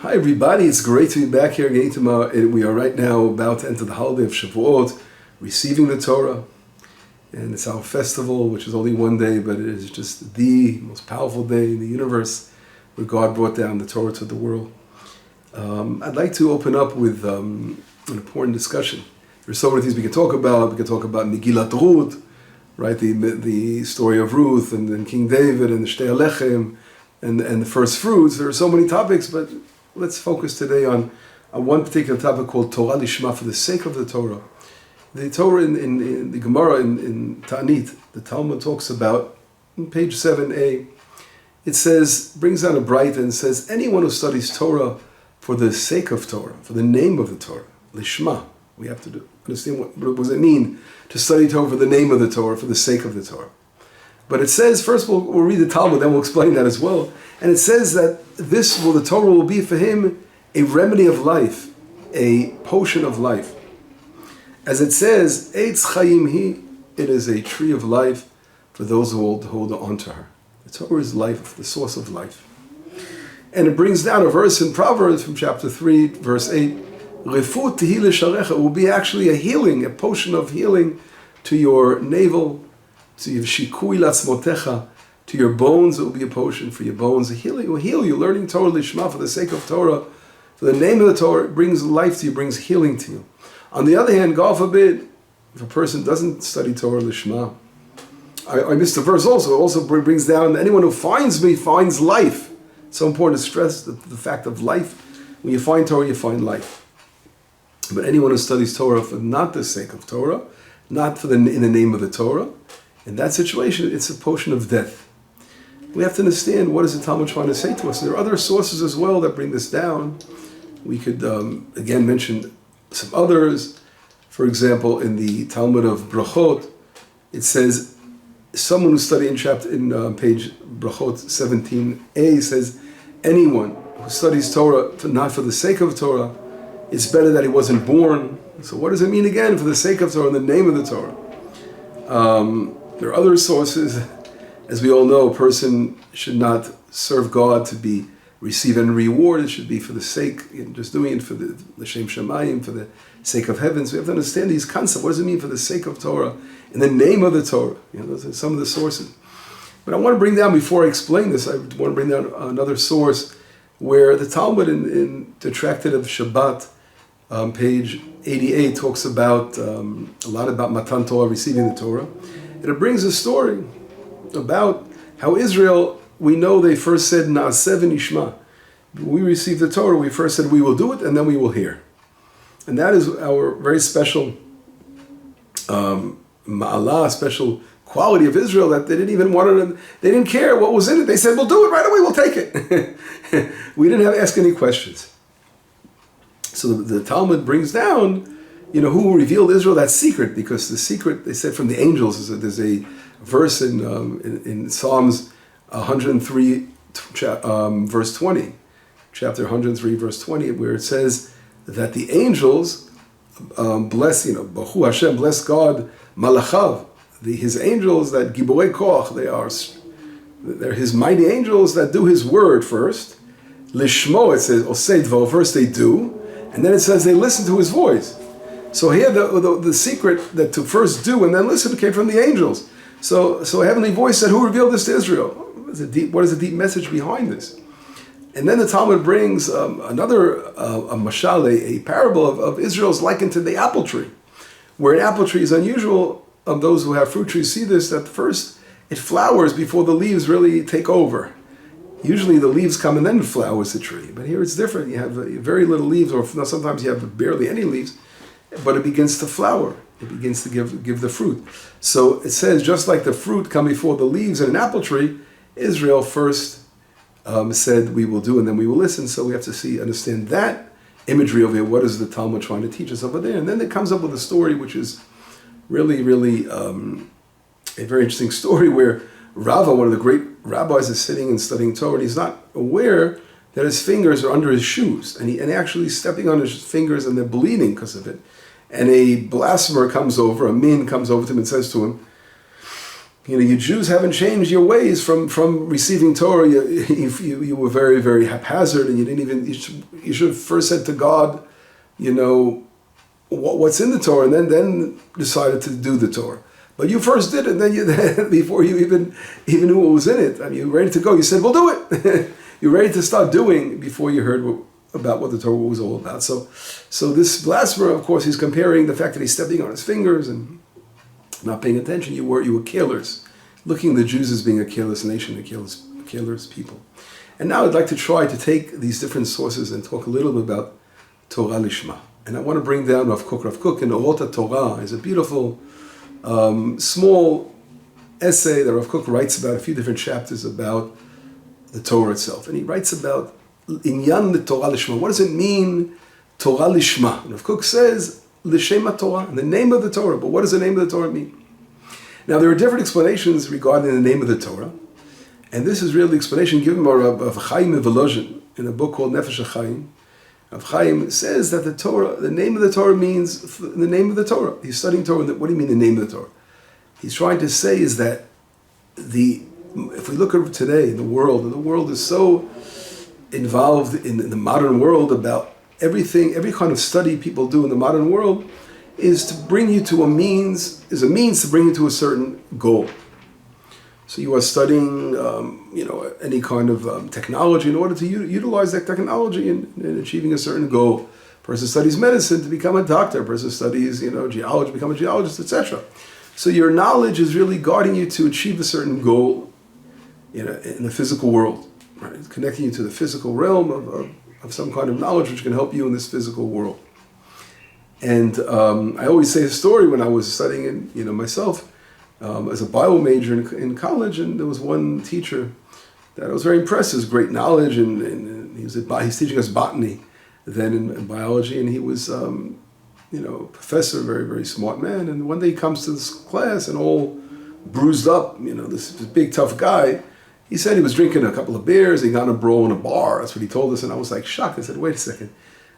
Hi everybody, it's great to be back here again. We are right now about to enter the holiday of Shavuot, receiving the Torah. And it's our festival, which is only one day, but it is just the most powerful day in the universe where God brought down the Torah to the world. I'd like to open up with an important discussion. There's so many things we can talk about. We can talk about Megillat Ruth, right? The story of Ruth and then King David and the Shtei Alechem and the first fruits. There are so many topics, but let's focus today on one particular topic called Torah Lishma, for the sake of the Torah. The Torah in the Gemara in Ta'anit, the Talmud talks about, on page 7a, it says, brings out a bright and says, anyone who studies Torah for the sake of Torah, for the name of the Torah, Lishma, we have to understand what does it mean to study Torah for the name of the Torah, for the sake of the Torah. But it says, first we'll read the Talmud, then we'll explain that as well. And it says that the Torah will be for him a remedy of life, a potion of life. As it says, Eitz Chaim Hi, it is a tree of life for those who hold on to her. The Torah is life, the source of life. And it brings down a verse in Proverbs from chapter 3, verse 8, Refut Tihi L'Sharecha, will be actually a healing, a potion of healing to your navel, to your shikui latzmotecha, to your bones. It will be a potion for your bones. A healing will heal you. Learning Torah Lishma for the sake of Torah, for the name of the Torah, it brings life to you, brings healing to you. On the other hand, God forbid, if a person doesn't study Torah Lishma, I missed the verse also. It also brings down, anyone who finds me finds life. It's so important to stress the fact of life. When you find Torah, you find life. But anyone who studies Torah for not the sake of Torah, not in the name of the Torah, in that situation, it's a potion of death. We have to understand, what is the Talmud trying to say to us? There are other sources as well that bring this down. We could, again, mention some others. For example, in the Talmud of Brachot, it says, someone who studied in page Brachot 17a says, anyone who studies Torah not for the sake of Torah, it's better that he wasn't born. So what does it mean again? For the sake of Torah, in the name of the Torah. There are other sources. As we all know, a person should not serve God to receive any reward. It should be for the sake, just doing it for the L'Shem Shamayim, for the sake of heaven. So we have to understand these concepts. What does it mean for the sake of Torah? In the name of the Torah. Those are some of the sources. But I want to bring down, before I explain this, I want to bring down another source where the Talmud in the Tractate of Shabbat, page 88, talks about a lot about Matan Torah, receiving the Torah. And it brings a story about how Israel, we know they first said, Na'aseh v'nishma. We received the Torah, we first said we will do it, and then we will hear. And that is our very special ma'alah, special quality of Israel, that they didn't even they didn't care what was in it. They said, we'll do it right away, we'll take it. We didn't have to ask any questions. So the Talmud brings down, who revealed Israel that secret, because the secret, they said, from the angels. There's a verse in Psalms 103, verse 20, chapter 103, verse 20, where it says that the angels bless, Baruch Hashem, bless God, Malachav, his angels, that Giborei Koach, they're his mighty angels that do his word first. Lishmo, it says, Osei Dvo, first they do, and then it says they listen to his voice. So here the secret that to first do and then listen came from the angels. So a heavenly voice said, who revealed this to Israel? What is the deep message behind this? And then the Talmud brings another a mashal, a parable of Israel's likened to the apple tree, where an apple tree is unusual. Of those who have fruit trees see this, that first it flowers before the leaves really take over. Usually the leaves come and then flowers the tree. But here it's different. You have very little leaves, or sometimes you have barely any leaves, but it begins to flower. It begins to give the fruit. So it says, just like the fruit come before the leaves in an apple tree, Israel first said, we will do, and then we will listen. So we have to understand that imagery over here. What is the Talmud trying to teach us over there? And then it comes up with a story which is really, really a very interesting story, where Rava, one of the great rabbis, is sitting and studying Torah, and he's not aware that his fingers are under his shoes, and actually stepping on his fingers, and they're bleeding because of it. And a blasphemer comes over, a min comes over to him and says to him, You Jews haven't changed your ways from receiving Torah. You were very, very haphazard, and you didn't even. You should have first said to God, what's in the Torah, and then decided to do the Torah. But you first did it, and then before you even knew what was in it. I mean, you were ready to go. You said, "We'll do it." You're ready to start doing before you heard about what the Torah was all about. So this blasphemer, of course, he's comparing the fact that he's stepping on his fingers and not paying attention. You were careless, looking at the Jews as being a careless nation, a careless people. And now I'd like to try to take these different sources and talk a little bit about Torah Lishma. And I want to bring down Rav Kook. Rav Kook in Orot Torah is a beautiful, small essay that Rav Kook writes about, a few different chapters about the Torah itself. And he writes about Inyan the Torah Lishma. What does it mean, Torah Lishma? And Rav Kook says, L'Shema Torah, the name of the Torah. But what does the name of the Torah mean? Now, there are different explanations regarding the name of the Torah. And this is really the explanation given by Rav Chaim Volozhin in a book called Nefesh HaChaim. Rav Chaim says that the Torah, the name of the Torah means the name of the Torah. He's studying Torah. What do you mean the name of the Torah? He's trying to say is that if we look at today in the world, and the world is so involved in the modern world about everything, every kind of study people do in the modern world is to bring you to a means to bring you to a certain goal. So you are studying, any kind of technology in order to utilize that technology in achieving a certain goal. A person studies medicine to become a doctor. A person studies, geology, become a geologist, etc. So your knowledge is really guiding you to achieve a certain goal, in the physical world, right? It's connecting you to the physical realm of some kind of knowledge which can help you in this physical world. And I always say a story when I was studying, myself. As a bio major in college, and there was one teacher that I was very impressed. His great knowledge, and he's teaching us botany then in biology, and he was, professor, very, very smart man. And one day he comes to this class and all bruised up, this big tough guy. He said he was drinking a couple of beers. He got in a brawl in a bar. That's what he told us, and I was like shocked. I said, "Wait a second."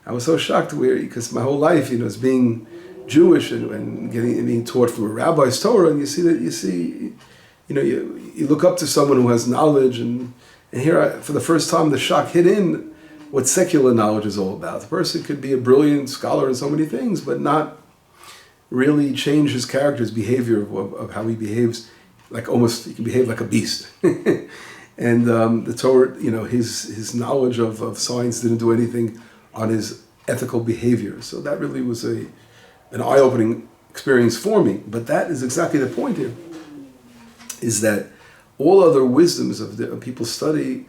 I was so shocked because my whole life, as being Jewish and being taught from a rabbi's Torah, and you look up to someone who has knowledge, and here for the first time the shock hit in what secular knowledge is all about. The person could be a brilliant scholar in so many things, but not really change his character, his behavior of how he behaves. He can behave like a beast. And the Torah, his knowledge of science didn't do anything on his ethical behavior. So that really was an eye-opening experience for me. But that is exactly the point here, is that all other wisdoms of people study,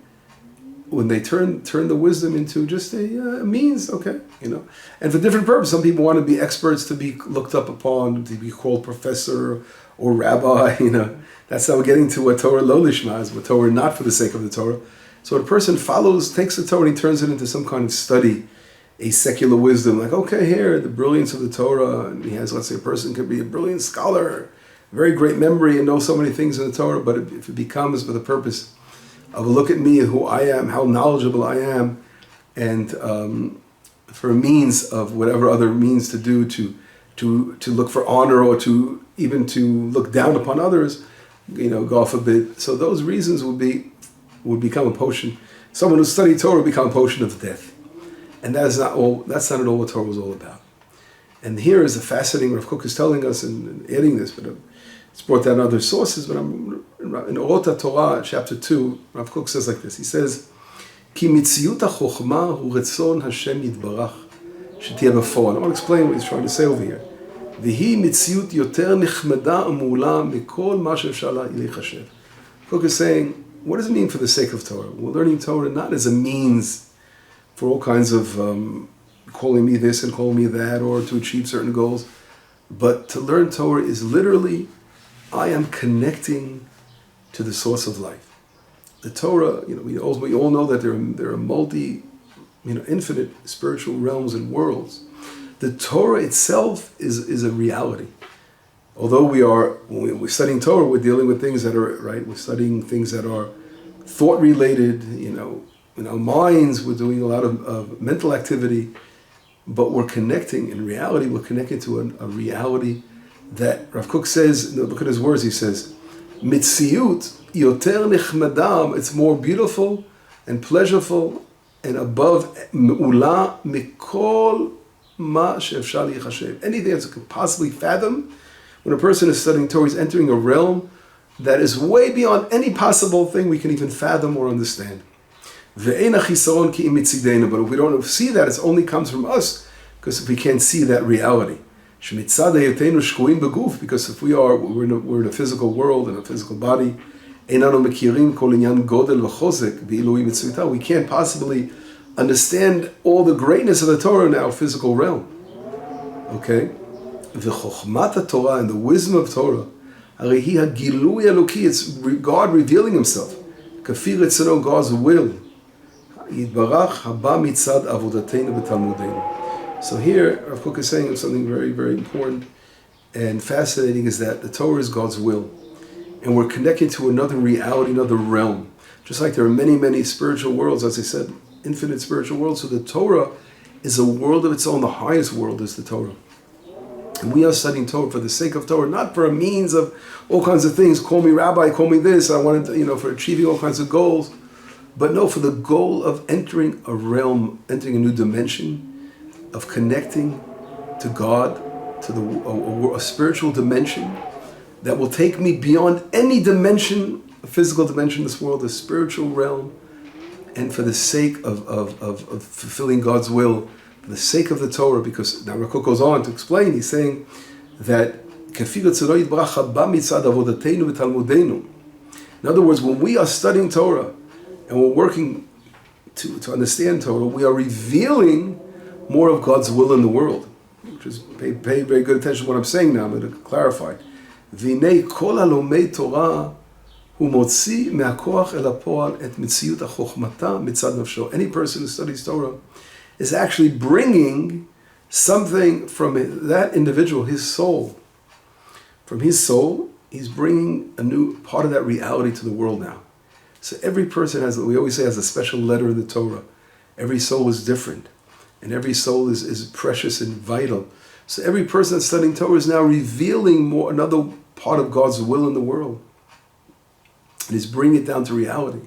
when they turn the wisdom into just a means, and for different purposes. Some people want to be experts, to be looked up upon, to be called professor or rabbi, That's how we're getting to what Torah lo lishma is, what Torah not for the sake of the Torah. So a person takes the Torah and he turns it into some kind of study, a secular wisdom, like, okay, here, the brilliance of the Torah, and he has, let's say, a person could be a brilliant scholar, very great memory, and know so many things in the Torah, but if it becomes for the purpose of a look at me, who I am, how knowledgeable I am, and for a means of whatever other means to do to look for honor, or to even to look down upon others, God forbid. So those reasons would become a potion. Someone who studied Torah would become a potion of death. And that's not at all what Torah was all about. And here is a fascinating, Rav Kook is telling us and adding this, but it's brought down other sources, but in Orot Torah, chapter 2, Rav Kook says like this. He says, Ki mitziyut ha-chokhmah hu retzon Hashem yitbarach shetiyeh b'forah. I want to explain what he's trying to say over here. V'hi mitziyut yoter nechmada u'mu'ula mikol ma she'efshar leichashev. Kook is saying, what does it mean for the sake of Torah? We're learning Torah not as a means for all kinds of calling me this and calling me that, or to achieve certain goals. But to learn Torah is literally, I am connecting to the source of life. The Torah, we all know that there are infinite spiritual realms and worlds. The Torah itself is a reality. Although when we're studying Torah, we're dealing with things that are, right, we're studying things that are thought related, in our minds, we're doing a lot of mental activity, but we're connecting, in reality, we're connecting to a reality that Rav Kook says, look at his words, he says, Mitziut yoter nechmadam, it's more beautiful and pleasurable and above me'ula mikol ma she'efshar lichashev. Anything that you can possibly fathom. When a person is studying Torah, he's entering a realm that is way beyond any possible thing we can even fathom or understand. Ve'ein hachisaron ki im mitzideinu, but if we don't see that, it only comes from us, because if we can't see that reality. Shemitzad hayotenu shkuim beguf, because if we're in a physical world, in a physical body, einanu mekirim kol inyan godel v'chozek v'ilui mitzvita, we can't possibly understand all the greatness of the Torah in our physical realm. Okay? V'chochmat Torah, and the wisdom of Torah, harihi hagilui eloki, it's God revealing Himself. Kafir etzeno, God's will. Yitbarach haba mitzad avodateinu b'talmudeinu. So here, Rav Kook is saying something very, very important and fascinating, is that the Torah is God's will. And we're connected to another reality, another realm. Just like there are many, many spiritual worlds, as I said, infinite spiritual worlds. So the Torah is a world of its own. The highest world is the Torah. And we are studying Torah for the sake of Torah, not for a means of all kinds of things. Call me rabbi, call me this. I wanted to, for achieving all kinds of goals. But no, for the goal of entering a realm, entering a new dimension, of connecting to God, to a spiritual dimension that will take me beyond any dimension, a physical dimension in this world, a spiritual realm, and for the sake of fulfilling God's will, for the sake of the Torah, because now Rav Kook goes on to explain, he's saying that in other words, when we are studying Torah and we're working to understand Torah, we are revealing more of God's will in the world. Which is, pay very good attention to what I'm saying now. I'm going to clarify. V'nei kol halomei Torah hu motzi me'hakoach el ha'po'al et mitziyut ha'chochmata mitzad nafsho. Any person who studies Torah is actually bringing something from that individual, his soul. From his soul, he's bringing a new part of that reality to the world now. So every person has, we always say, has a special letter in the Torah. Every soul is different. And every soul is precious and vital. So every person that's studying Torah is now revealing another part of God's will in the world. And he's bringing it down to reality.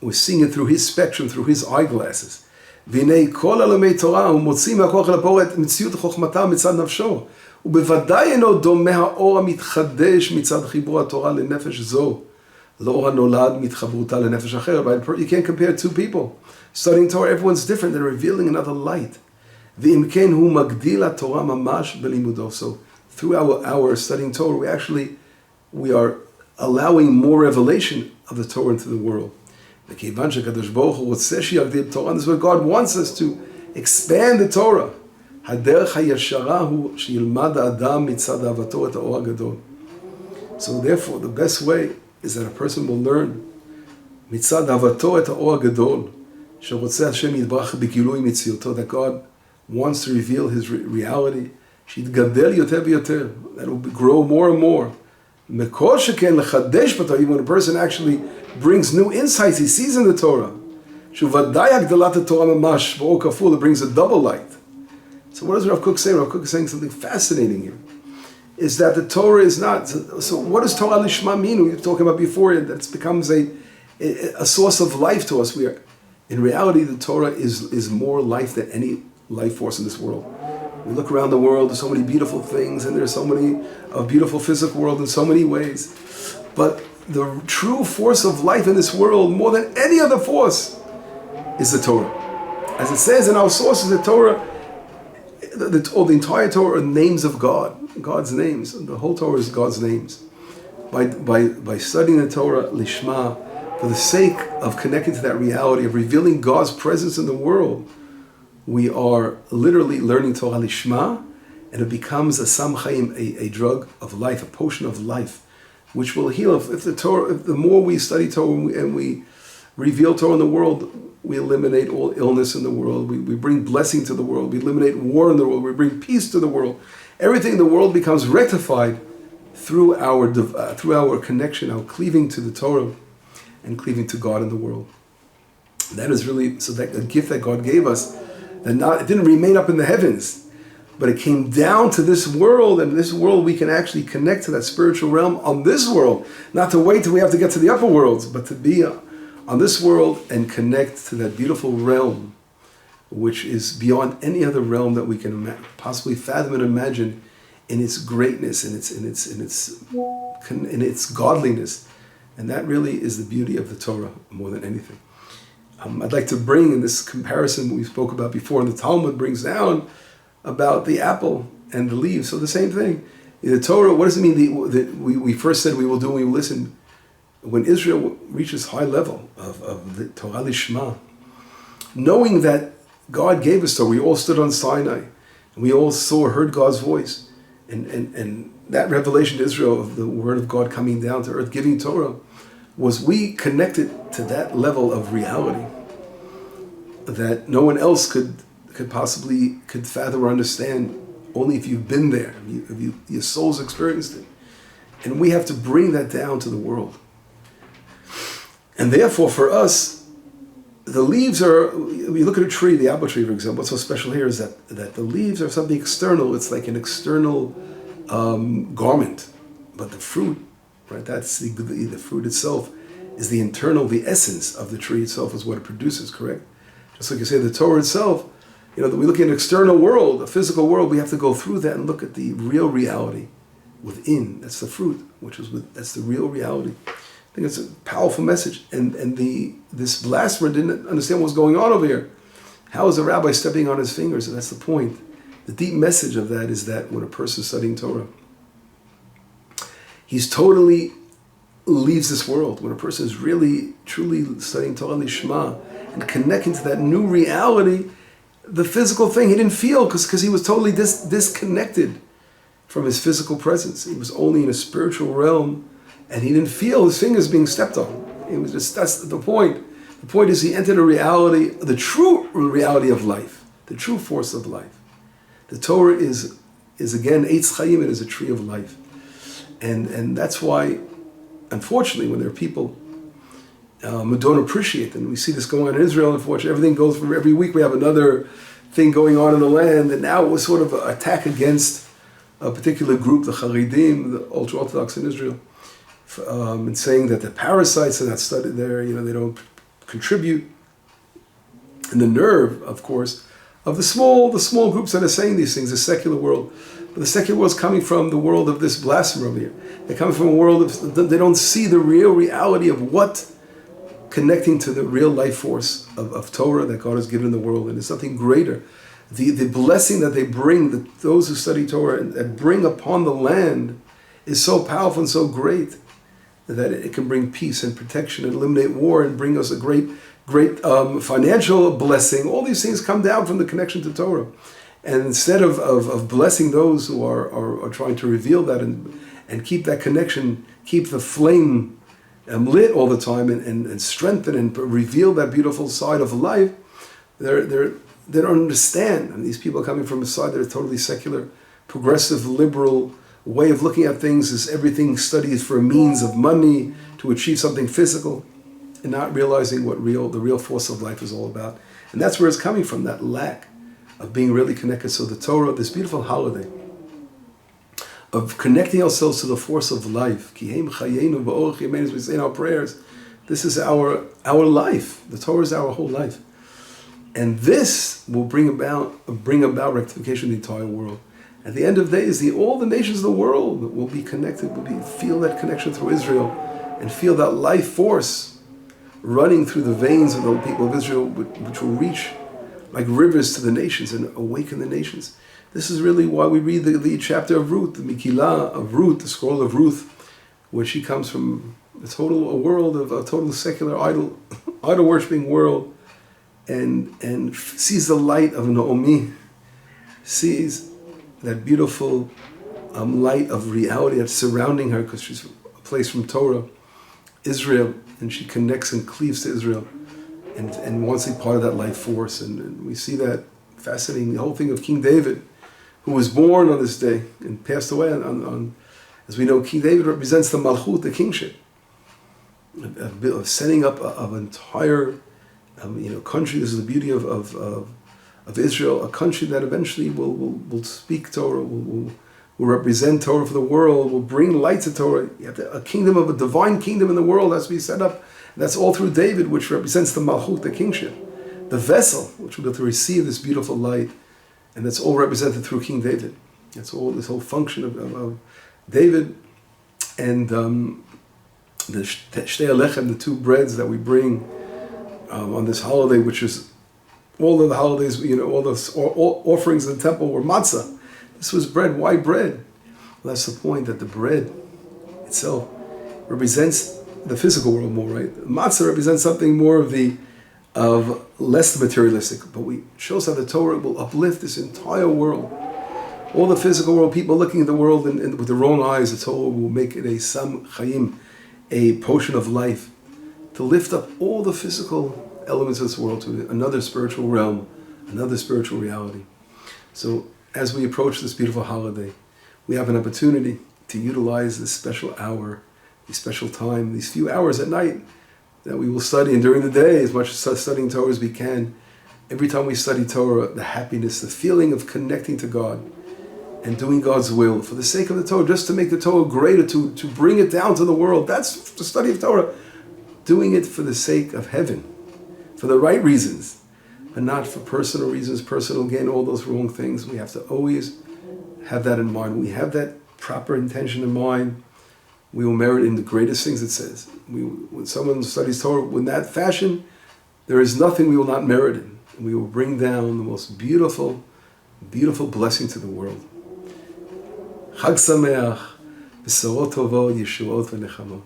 We're seeing it through his spectrum, through his eyeglasses. והנה כל עולמי תורה הוא מוציא מהכוח אל הפועל את מציאות חוכמתה מצד נפשו. ובוודאי אינו דומה האור המתחדש מצד חיבור התורה לנפש זו. לאור הנולד מתחברותה לנפש אחר. You can't compare two people. Studying Torah, everyone's different. They're revealing another light. ואם כן הוא מגדיל התורה ממש בלימודו. So through our studying Torah, we are allowing more revelation of the Torah into the world. וכיוון שהקדוש ברוך הוא רוצה שיגדיל תורה, this is what God wants us to expand the Torah. הדרך הישרה הוא שילמד האדם מצד אהבתו את האור הגדול. So therefore, the best way is that a person will learn מצד אהבתו את האור הגדול, שרוצה השם יתברך בגילוי מציאותו, that God wants to reveal his reality, שיתגדל יותר ויותר, that will grow more and more. מכל שכן לחדש בתורה, when a person actually brings new insights he sees in the Torah, שוודאי הגדלת התורה ממש, באור כפול, it brings a double light. So what does Rav Kook say? Rav Kook is saying something fascinating here. Is that the Torah is not, so what does Torah Lishma mean? We were talking about before, that it becomes a source of life to us. In reality, the Torah is more life than any life force in this world. We look around the world, there's so many beautiful things, and there's so many a beautiful physical world in so many ways. But the true force of life in this world, more than any other force, is the Torah. As it says in our sources, the Torah, the entire Torah are names of God, God's names. The whole Torah is God's names. By studying the Torah, Lishma, for the sake of connecting to that reality, of revealing God's presence in the world, we are literally learning Torah Lishma, and it becomes a Sam Chaim, a drug of life, a potion of life, which will heal. If the more we study Torah and we reveal Torah in the world, we eliminate all illness in the world. We bring blessing to the world. We eliminate war in the world. We bring peace to the world. Everything in the world becomes rectified through our connection, our cleaving to the Torah and cleaving to God in the world. That is really, so that a gift that God gave us, it didn't remain up in the heavens, but it came down to this world, and this world we can actually connect to that spiritual realm on this world. Not to wait till we have to get to the upper worlds, but to be on this world and connect to that beautiful realm, which is beyond any other realm that we can possibly fathom and imagine in its greatness, in its godliness. And that really is the beauty of the Torah more than anything. I'd like to bring in this comparison we spoke about before, and the Talmud brings down about the apple and the leaves. So the same thing. The Torah, what does it mean that we first said we will do when we listen? When Israel reaches high level of the Torah Lishma, knowing that God gave us Torah, we all stood on Sinai, and we all heard God's voice, and that revelation to Israel of the word of God coming down to earth, giving Torah, was we connected to that level of reality that no one else could possibly fathom or understand, only if you've been there, if your soul's experienced it. And we have to bring that down to the world. And therefore, for us, the leaves are, we look at a tree, the apple tree, for example, what's so special here is that the leaves are something external. It's like an external garment. But the fruit, right, that's the fruit itself is the internal, the essence of the tree itself is what it produces, correct? Just like you say, the Torah itself, we look at an external world, a physical world, we have to go through that and look at the real reality within. That's the fruit, that's the real reality. I think it's a powerful message. And this blasphemer didn't understand what was going on over here. How is a rabbi stepping on his fingers? And that's the point. The deep message of that is that when a person is studying Torah, he's totally leaves this world. When a person is really, truly studying Torah Lishma and connecting to that new reality, the physical thing he didn't feel because he was totally disconnected from his physical presence. He was only in a spiritual realm, and he didn't feel his fingers being stepped on. It was just, that's the point. The point is he entered a reality, the true reality of life, the true force of life. The Torah is again, Eitz Chaim, it is a tree of life. And that's why, unfortunately, when there are people who don't appreciate, and we see this going on in Israel, unfortunately, everything goes from every week we have another thing going on in the land, and now it was sort of an attack against a particular group, the Haredim, the ultra-Orthodox in Israel, and saying that the parasites are not studied there, they don't contribute. And the nerve, of course, of the small groups that are saying these things, the secular world. But the secular world is coming from the world of this blasphemer over here. They're coming from a world of, they don't see the real reality of what connecting to the real life force of Torah that God has given the world. And it's something greater. The blessing that they bring, those who study Torah and bring upon the land is so powerful and so great that it can bring peace and protection and eliminate war and bring us a great financial blessing. All these things come down from the connection to Torah. And instead of blessing those who are trying to reveal that and keep that connection, keep the flame lit all the time and strengthen and reveal that beautiful side of life, they don't understand. And these people are coming from a side that are totally secular, progressive, liberal way of looking at things is everything studied for a means of money to achieve something physical, and not realizing what the real force of life is all about. And that's where it's coming from, that lack of being really connected. So the Torah, this beautiful holiday of connecting ourselves to the force of life, as we say in our prayers, this is our life. The Torah is our whole life. And this will bring about rectification in the entire world. At the end of days, all the nations of the world will be connected, feel that connection through Israel, and feel that life force running through the veins of the people of Israel, which will reach like rivers to the nations and awaken the nations. This is really why we read the chapter of Ruth, the Megillah of Ruth, the scroll of Ruth, where she comes from a world of a total secular idol worshipping world, and sees the light of Naomi, sees that beautiful light of reality that's surrounding her because she's a place from Torah, Israel, and she connects and cleaves to Israel and wants to be part of that life force. And we see that fascinating, the whole thing of King David, who was born on this day and passed away on as we know, King David represents the Malchut, the kingship, of setting up of entire country. This is the beauty of of Israel, a country that eventually will speak Torah, will represent Torah for the world, will bring light to Torah. You have a kingdom of a divine kingdom in the world has to be set up. And that's all through David, which represents the Malchut, the kingship. The vessel, which will be able to receive this beautiful light. And that's all represented through King David. That's all, this whole function of David. And the Shtei Alechem, the two breads that we bring on this holiday, which is all of the holidays, all the offerings in the temple were matzah. This was bread. Why bread? Well, that's the point, that the bread itself represents the physical world more, right? Matzah represents something more of less materialistic, but it shows how the Torah will uplift this entire world. All the physical world, people looking at the world and with the wrong eyes, the Torah will make it a sam chayim, a potion of life, to lift up all the physical elements of this world to another spiritual realm, another spiritual reality. So as we approach this beautiful holiday, we have an opportunity to utilize this special hour, this special time, these few hours at night that we will study, and during the day, as much studying Torah as we can. Every time we study Torah, the happiness, the feeling of connecting to God and doing God's will for the sake of the Torah, just to make the Torah greater, to bring it down to the world. That's the study of Torah. Doing it for the sake of heaven, for the right reasons, and not for personal reasons, personal gain, all those wrong things. We have to always have that in mind. When we have that proper intention in mind, we will merit in the greatest things, it says. When someone studies Torah in that fashion, there is nothing we will not merit in. We will bring down the most beautiful, beautiful blessing to the world. Chag Sameach, B'sorot Tovot, Yeshuot v'Nechamot.